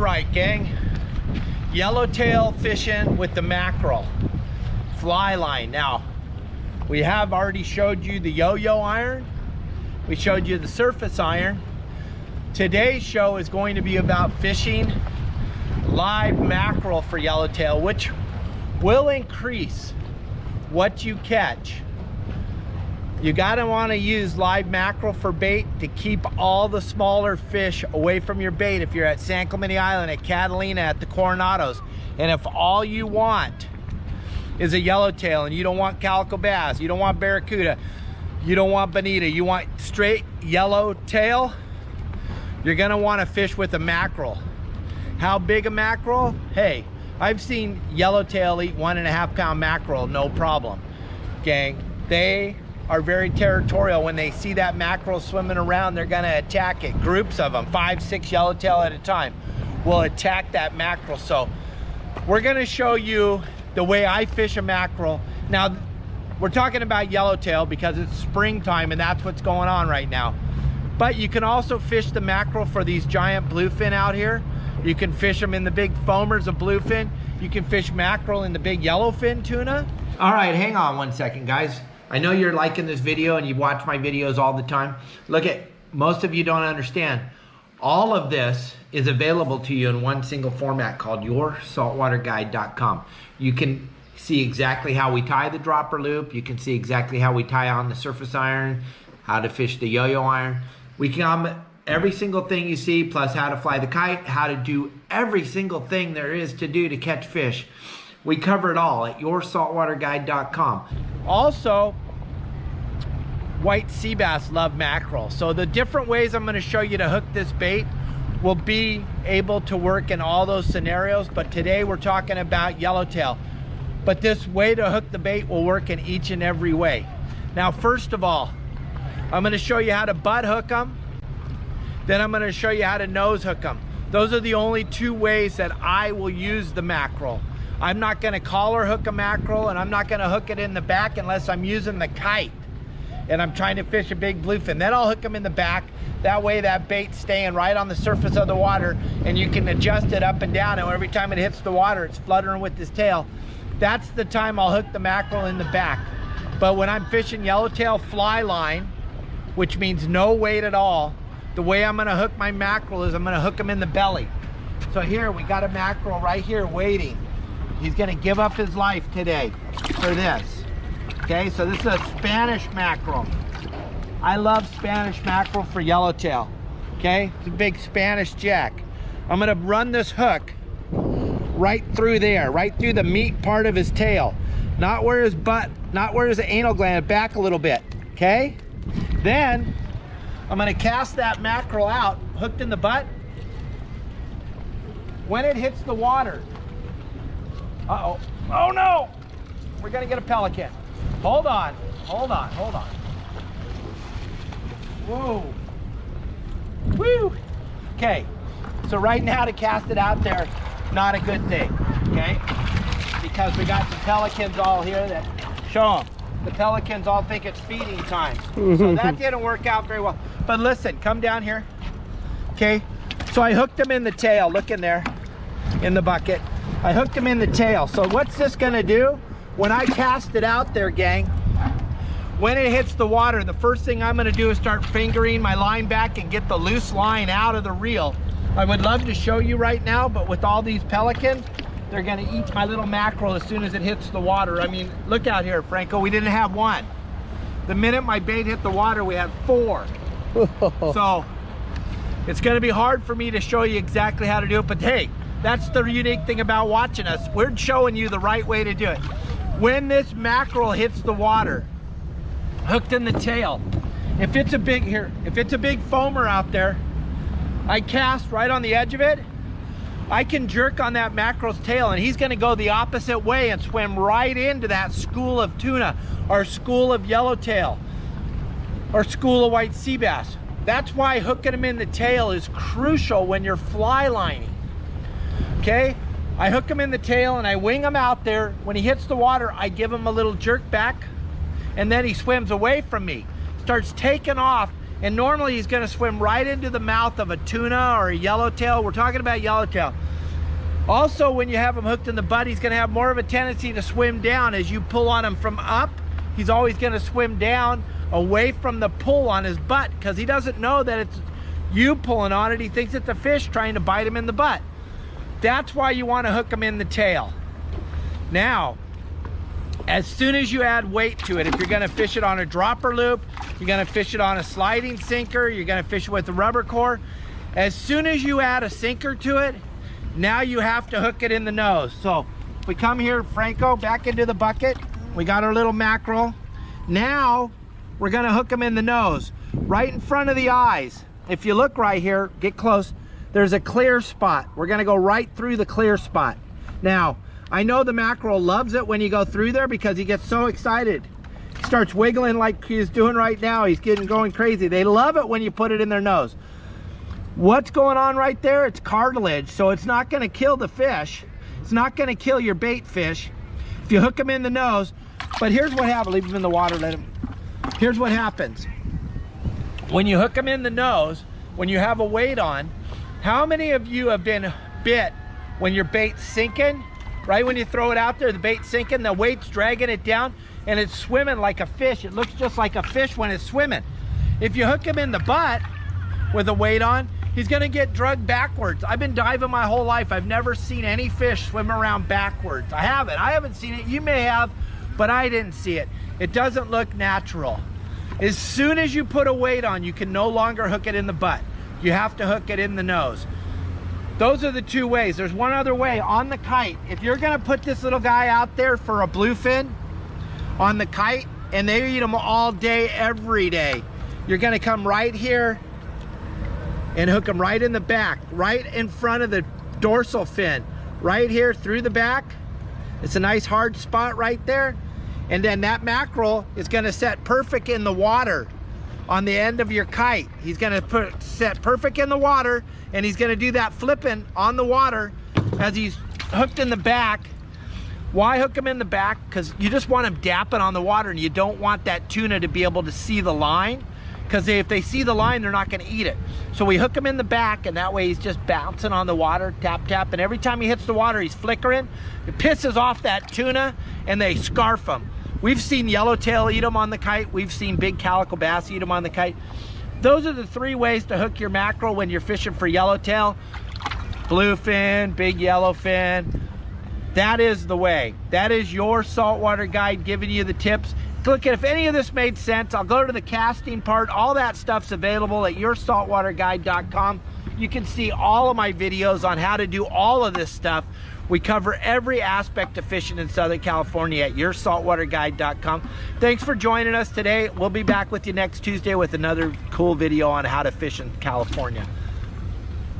right, gang. Yellowtail fishing with the mackerel fly line. Now, we have already showed you the yo-yo iron. We showed you the surface iron. Today's show is going to be about fishing live mackerel for yellowtail, which will increase what you catch. You gotta wanna use live mackerel for bait to keep all the smaller fish away from your bait if you're at San Clemente Island, at Catalina, at the Coronados. And if all you want is a yellowtail and you don't want calico bass, you don't want barracuda, you don't want bonita, you want straight yellowtail, you're gonna wanna fish with a mackerel. How big a mackerel? Hey, I've seen yellowtail eat 1.5 pound mackerel, no problem. Gang, they are very territorial. When they see that mackerel swimming around, they're gonna attack it. Groups of them, 5, 6 yellowtail at a time, will attack that mackerel. So we're gonna show you the way I fish a mackerel. Now, we're talking about yellowtail because it's springtime and that's what's going on right now. But you can also fish the mackerel for these giant bluefin out here. You can fish them in the big foamers of bluefin. You can fish mackerel in the big yellowfin tuna. All right, hang on one second, guys. I know you're liking this video and you watch my videos all the time. Look, at most of you don't understand. All of this is available to you in one single format called yoursaltwaterguide.com. You can see exactly how we tie the dropper loop. You can see exactly how we tie on the surface iron, how to fish the yo-yo iron. We can every single thing you see, plus how to fly the kite, how to do every single thing there is to do to catch fish. We cover it all at yoursaltwaterguide.com. Also, white sea bass love mackerel. So the different ways I'm gonna show you to hook this bait will be able to work in all those scenarios, but today we're talking about yellowtail. But this way to hook the bait will work in each and every way. Now, first of all, I'm gonna show you how to butt hook them. Then I'm gonna show you how to nose hook them. Those are the only 2 ways that I will use the mackerel. I'm not gonna collar hook a mackerel, and I'm not gonna hook it in the back unless I'm using the kite and I'm trying to fish a big bluefin. Then I'll hook them in the back. That way that bait's staying right on the surface of the water and you can adjust it up and down, and every time it hits the water, it's fluttering with its tail. That's the time I'll hook the mackerel in the back. But when I'm fishing yellowtail fly line, which means no weight at all, the way I'm gonna hook my mackerel is I'm gonna hook him in the belly. So here, we got a mackerel right here waiting. He's gonna give up his life today for this. Okay, so this is a Spanish mackerel. I love Spanish mackerel for yellowtail. Okay, it's a big Spanish jack. I'm gonna run this hook right through there, right through the meat part of his tail. Not where his butt, not where his anal gland, back a little bit, okay? Then, I'm gonna cast that mackerel out, hooked in the butt. When it hits the water, uh-oh, oh no! We're gonna get a pelican. Hold on, hold on, hold on. Whoa. Woo! Okay, so right now to cast it out there, not a good thing, okay? Because we got some pelicans all here that, show them. The pelicans all think it's feeding time. So that didn't work out very well. But listen, come down here, okay? So I hooked him in the tail, look in there, in the bucket. I hooked him in the tail. So what's this gonna do? When I cast it out there, gang, when it hits the water, the first thing I'm gonna do is start fingering my line back and get the loose line out of the reel. I would love to show you right now, but with all these pelicans, they're gonna eat my little mackerel as soon as it hits the water. I mean, look out here, Franco, we didn't have one. The minute my bait hit the water, we had 4. So, it's gonna be hard for me to show you exactly how to do it, but hey, that's the unique thing about watching us. We're showing you the right way to do it. When this mackerel hits the water, hooked in the tail, if it's a big foamer out there, I cast right on the edge of it, I can jerk on that mackerel's tail and he's gonna go the opposite way and swim right into that school of tuna or school of yellowtail or school of white sea bass. That's why hooking them in the tail is crucial when you're fly lining, okay? I hook him in the tail and I wing him out there. When he hits the water, I give him a little jerk back and then he swims away from me, starts taking off and normally he's gonna swim right into the mouth of a tuna or a yellowtail. We're talking about yellowtail. Also, when you have him hooked in the butt, he's gonna have more of a tendency to swim down. As you pull on him from up, he's always gonna swim down away from the pull on his butt, because he doesn't know that it's you pulling on it. He thinks it's a fish trying to bite him in the butt. That's why you wanna hook him in the tail. Now, as soon as you add weight to it, if you're gonna fish it on a dropper loop, you're gonna fish it on a sliding sinker, you're gonna fish it with a rubber core, as soon as you add a sinker to it, now you have to hook it in the nose. So if we come here, Franco, back into the bucket, we got our little mackerel. Now we're gonna hook them in the nose, right in front of the eyes. If you look right here, get close, there's a clear spot. We're gonna go right through the clear spot. Now, I know the mackerel loves it when you go through there because he gets so excited. He starts wiggling like he's doing right now. He's going crazy. They love it when you put it in their nose. What's going on right there? It's cartilage, so it's not gonna kill the fish. It's not gonna kill your bait fish if you hook him in the nose. But here's what happens. Leave him in the water, let him. Here's what happens. When you hook him in the nose, when you have a weight on, how many of you have been bit when your bait's sinking? Right when you throw it out there, the bait's sinking, the weight's dragging it down, and it's swimming like a fish. It looks just like a fish when it's swimming. If you hook him in the butt with a weight on, he's gonna get drugged backwards. I've been diving my whole life. I've never seen any fish swim around backwards. I haven't seen it. You may have, but I didn't see it. It doesn't look natural. As soon as you put a weight on, you can no longer hook it in the butt. You have to hook it in the nose. Those are the two ways. There's one other way on the kite. If you're gonna put this little guy out there for a bluefin on the kite, and they eat them all day, every day, you're gonna come right here and hook them right in the back, right in front of the dorsal fin, right here through the back. It's a nice hard spot right there. And then that mackerel is gonna set perfect in the water on the end of your kite. He's gonna set perfect in the water, and he's gonna do that flipping on the water as he's hooked in the back. Why hook him in the back? Because you just want him dapping on the water, and you don't want that tuna to be able to see the line, because if they see the line, they're not gonna eat it. So we hook him in the back, and that way he's just bouncing on the water, tap, tap, and every time he hits the water, he's flickering. It pisses off that tuna, and they scarf him. We've seen yellowtail eat them on the kite. We've seen big calico bass eat them on the kite. Those are the three ways to hook your mackerel when you're fishing for yellowtail. Bluefin, big yellowfin. That is the way. That is your saltwater guide giving you the tips. Look, if any of this made sense, I'll go to the casting part. All that stuff's available at yoursaltwaterguide.com. You can see all of my videos on how to do all of this stuff. We cover every aspect of fishing in Southern California at yoursaltwaterguide.com. Thanks for joining us today. We'll be back with you next Tuesday with another cool video on how to fish in California.